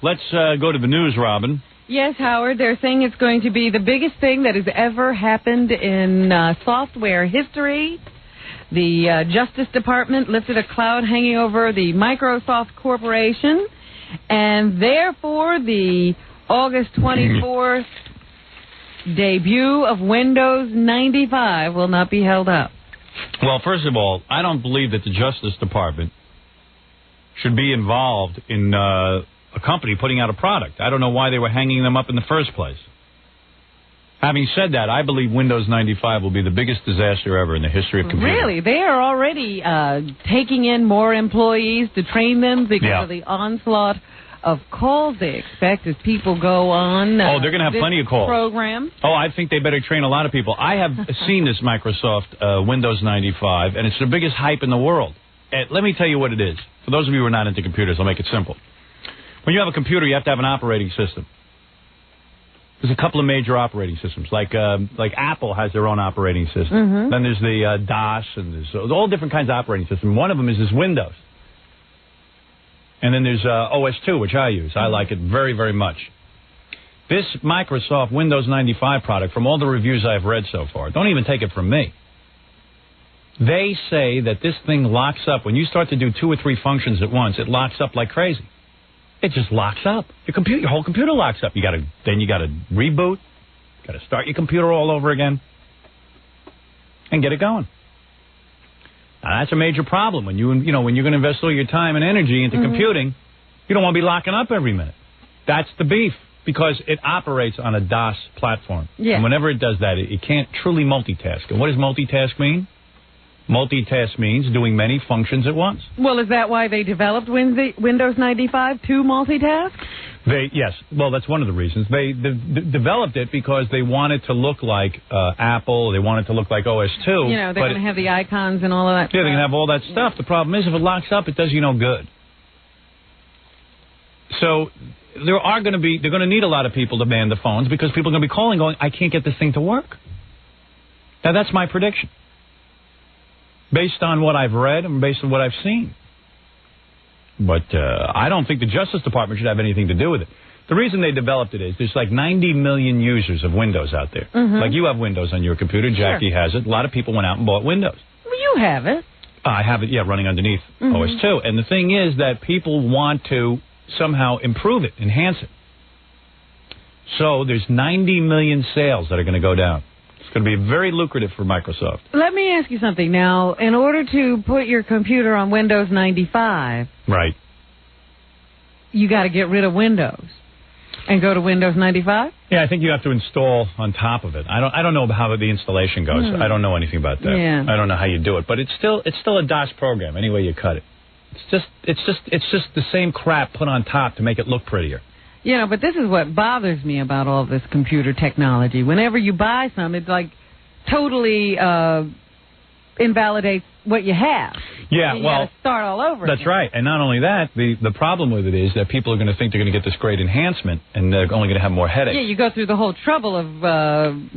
let's go to the news, Robin. Yes, Howard, they're saying it's going to be the biggest thing that has ever happened in software history. The Justice Department lifted a cloud hanging over the Microsoft Corporation, and therefore the August 24th debut of Windows 95 will not be held up. Well, first of all, I don't believe that the Justice Department should be involved in a company putting out a product. I don't know why they were hanging them up in the first place. Having said that, I believe Windows 95 will be the biggest disaster ever in the history of computing. Really? They are already taking in more employees to train them because of the onslaught of calls they expect as people go on. They're going to have plenty of calls. Program. I think they better train a lot of people. I have seen this Microsoft Windows 95, and it's the biggest hype in the world. And let me tell you what it is. For those of you who are not into computers, I'll make it simple. When you have a computer, you have to have an operating system. There's a couple of major operating systems, like Apple has their own operating system. Mm-hmm. Then there's the DOS, and there's all different kinds of operating systems. One of them is this Windows. And then there's OS2, which I use. I like it very, very much. This Microsoft Windows 95 product, from all the reviews I've read so far, don't even take it from me. They say that this thing locks up. When you start to do 2 or 3 functions at once, it locks up like crazy. It just locks up. Your whole computer locks up. Then you got to reboot. Got to start your computer all over again and get it going. Now, that's a major problem when when you're going to invest all your time and energy into computing. You don't want to be locking up every minute. That's the beef, because it operates on a DOS platform. Yeah. And whenever it does that, it can't truly multitask. And what does multitask mean? Multitask means doing many functions at once. Well, is that why they developed Windows 95 to multitask? Yes. Well, that's one of the reasons. They developed it because they wanted to look like Apple. They wanted to look like OS2. They're going to have the icons and all of that stuff. Yeah, they're going to have all that stuff. The problem is, if it locks up, it does you no good. So they're going to need a lot of people to man the phones, because people are going to be calling going, I can't get this thing to work. Now, that's my prediction, based on what I've read and based on what I've seen. But I don't think the Justice Department should have anything to do with it. The reason they developed it is there's like 90 million users of Windows out there. Mm-hmm. Like you have Windows on your computer. Jackie has it. A lot of people went out and bought Windows. Well, you have it. I have it, running underneath OS2. And the thing is that people want to somehow improve it, enhance it. So there's 90 million sales that are going to go down. It's going to be very lucrative for Microsoft. Let me ask you something. Now, in order to put your computer on Windows 95, right, you got to get rid of Windows and go to Windows 95? Yeah, I think you have to install on top of it. I don't know how the installation goes. I don't know anything about that. Yeah. I don't know how you do it, but it's still a DOS program any way you cut it. It's just the same crap put on top to make it look prettier. But this is what bothers me about all this computer technology. Whenever you buy some, it's like totally invalidates what you have. Yeah, you got to start all over again. That's right. And not only that, the problem with it is that people are going to think they're going to get this great enhancement, and they're only going to have more headaches. Yeah, you go through the whole trouble of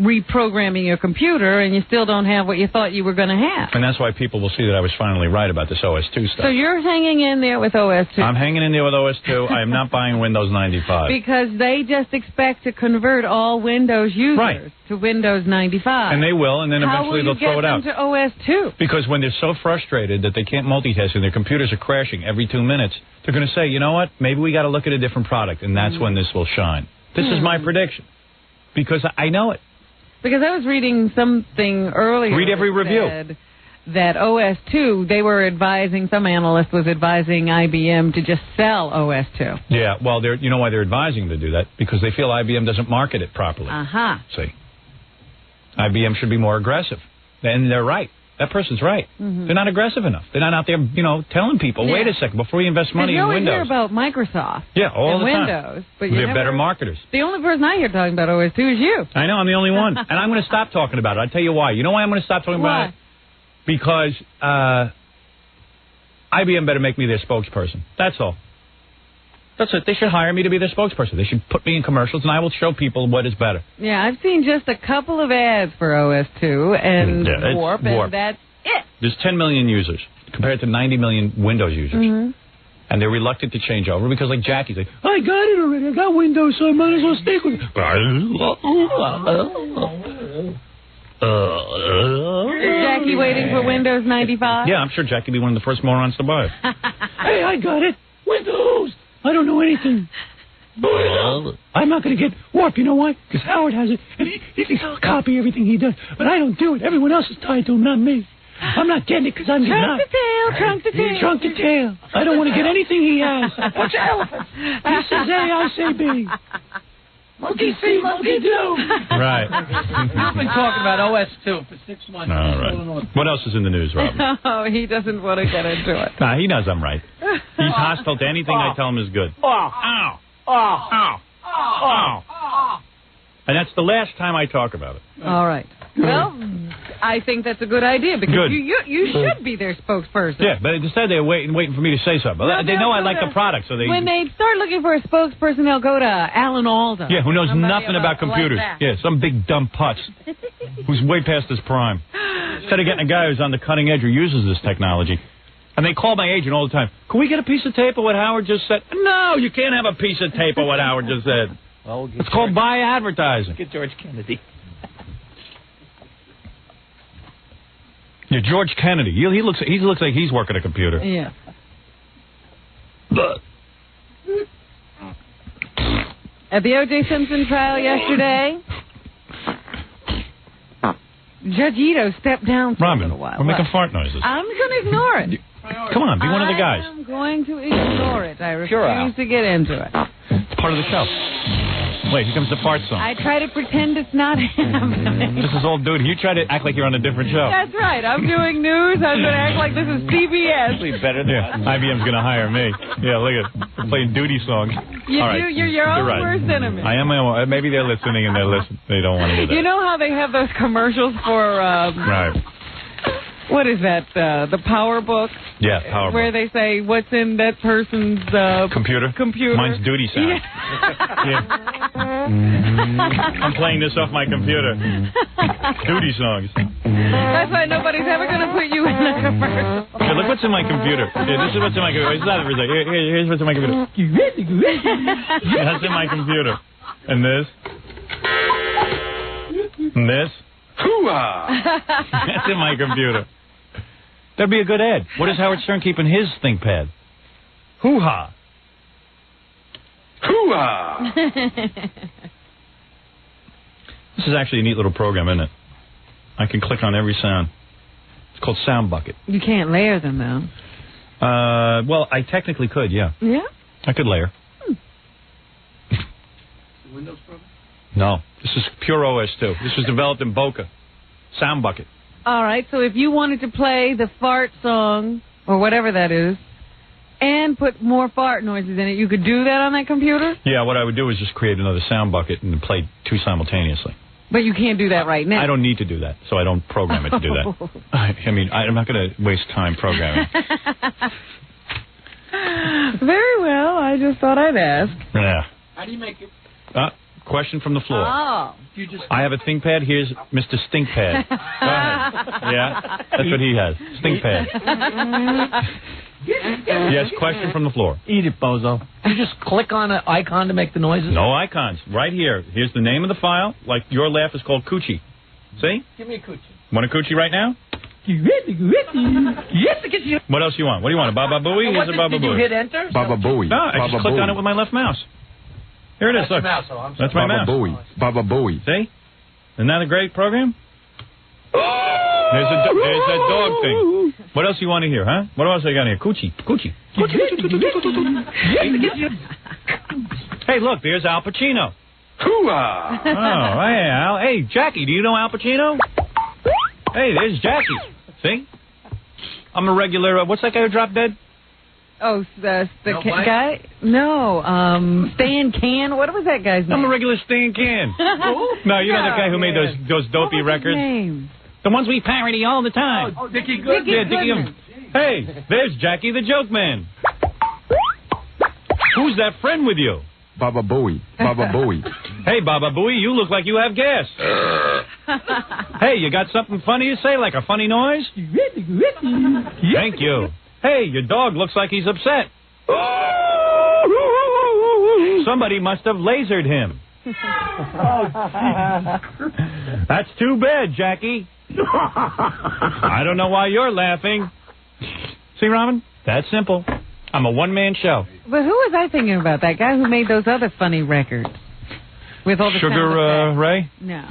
reprogramming your computer, and you still don't have what you thought you were going to have. And that's why people will see that I was finally right about this OS2 stuff. So you're hanging in there with OS2. I'm hanging in there with OS2. I am not buying Windows 95. Because they just expect to convert all Windows users to Windows 95. And they will, and then eventually they'll throw it out. How will you get them to OS2? Because when they're so frustrated that they can't multitask and their computers are crashing every 2 minutes, they're going to say, you know what, maybe we got to look at a different product, and that's when this will shine. This is my prediction, because I know it. Because I was reading something earlier. Read every review. That OS2, they were advising, some analyst was advising IBM to just sell OS2. Yeah, well, you know why they're advising them to do that? Because they feel IBM doesn't market it properly. See? IBM should be more aggressive. And they're right. That person's right. They're not aggressive enough. They're not out there, telling people, wait a second, before you invest money in Windows. You always hear about Microsoft. Yeah, all the time. Windows. But they're better marketers. The only person I hear talking about OS2 is you. I know, I'm the only one. And I'm going to stop talking about it. I'll tell you why. You know why I'm going to stop talking about it? Because IBM better make me their spokesperson. That's all. That's it. They should hire me to be their spokesperson. They should put me in commercials, and I will show people what is better. Yeah, I've seen just a couple of ads for OS2 and Warp, and that's it. There's 10 million users compared to 90 million Windows users. And they're reluctant to change over because, like Jackie's like, I got it already. I got Windows, so I might as well stick with it. Is Jackie waiting for Windows 95? Yeah, I'm sure Jackie will be one of the first morons to buy it. Hey, I got it. Windows. I don't know anything. I'm not going to get Warp. You know why? Because Howard has it, and he thinks I'll copy everything he does. But I don't do it. Everyone else is tied to him, not me. I'm not getting it because I'm trunk to tail, trunk to tail. Trunk to tail. I don't want to get anything he has. What's elephant? He says A, I say B. Monkey see, monkey do. Right. We've been talking about OS2 for 6 months. All right. What else is in the news, Robin? Oh, he doesn't want to get into it. Nah, he knows I'm right. He's hostile to anything I tell him is good. Ow. And that's the last time I talk about it. All right. Well, I think that's a good idea because you should be their spokesperson. Yeah, but instead they're waiting for me to say something. Well, they know I like the product, so they... When they start looking for a spokesperson, they'll go to Alan Alda. Yeah, who knows nothing about computers. Yeah, some big dumb putz who's way past his prime. Instead of getting a guy who's on the cutting edge who uses this technology. And they call my agent all the time. Can we get a piece of tape of what Howard just said? No, you can't have a piece of tape of what Howard just said. Well, it's called buy advertising. Get George Kennedy. Yeah, George Kennedy. He looks like he's working a computer. Yeah. At the O.J. Simpson trial yesterday, Judge Ito stepped down for a little while. We're making fart noises. I'm going to ignore it. Come on, be one of the guys. I'm going to ignore it. I refuse to get into it. It's part of the show. Wait, here comes the fart song. I try to pretend it's not happening. This is old dude. You try to act like you're on a different show. That's right. I'm doing news. I'm going to act like this is CBS. Better than IBM's going to hire me. Yeah, look at playing duty songs. You're your own worst enemy. I am my own. Maybe they're listening and they don't want to hear that. You know how they have those commercials for... right. What is that? The Power Book? Yeah, Power Book. Where they say what's in that person's computer. Mine's duty sound. Yeah. I'm playing this off my computer. Duty songs. That's why nobody's ever going to put you in a commercial. Yeah, look what's in my computer. Yeah, this is what's in my computer. It's not here's what's in my computer. That's in my computer. And this. And this. Hoo-ah! That's in my computer. That'd be a good ad. What does Howard Stern keep in his ThinkPad? Hoo-ha! Hoo-ha! This is actually a neat little program, isn't it? I can click on every sound. It's called Sound Bucket. You can't layer them, though. Well, I technically could, yeah. Yeah? I could layer. Windows program? No, this is pure OS2. This was developed in Boca. Sound Bucket. All right, so if you wanted to play the fart song, or whatever that is, and put more fart noises in it, you could do that on that computer? Yeah, what I would do is just create another Sound Bucket and play two simultaneously. But you can't do that right now. I don't need to do that, so I don't program it to do that. I mean, I'm not going to waste time programming. Very well, I just thought I'd ask. Yeah. How do you make it? Question from the floor. Oh. I have a ThinkPad. Here's Mr. Stinkpad. Go ahead. Yeah, that's what he has. Stinkpad. Yes, question from the floor. Eat it, bozo. You just click on an icon to make the noises? No icons. Right here. Here's the name of the file. Like your laugh is called Coochie. See? Give me a Coochie. Want a Coochie right now? What else you want? What do you want? A Baba Booey? Here's a Baba Booey. Did you hit enter? Baba Booey. No, I just clicked on it with my left mouse. Here it is, look. That's my mouse. Baba Booey. See? Isn't that a great program? There's that dog thing. What else you want to hear, huh? What else I got here? Coochie. Hey, look, there's Al Pacino. Hoo-ah! Oh, hey, Al. Hey, Jackie, do you know Al Pacino? Hey, there's Jackie. See? I'm a regular, what's that guy who dropped dead? Oh, the guy? No, Stan Can. What was that guy's name? I'm a regular Stan Can. No, you know that guy who made those dopey records? Name? The ones we parody all the time. Oh, Dickie Goodman. Yeah, Dickie Goodman. Hey, there's Jackie the Joke Man. Who's that friend with you? Baba Booey. Baba Booey. Hey, Baba Booey, you look like you have gas. Hey, you got something funny to say, like a funny noise? Thank you. Hey, your dog looks like he's upset. Somebody must have lasered him. That's too bad, Jackie. I don't know why you're laughing. See, Robin? That's simple. I'm a one-man show. But who was I thinking about? That guy who made those other funny records? With all the Sugar Ray? No.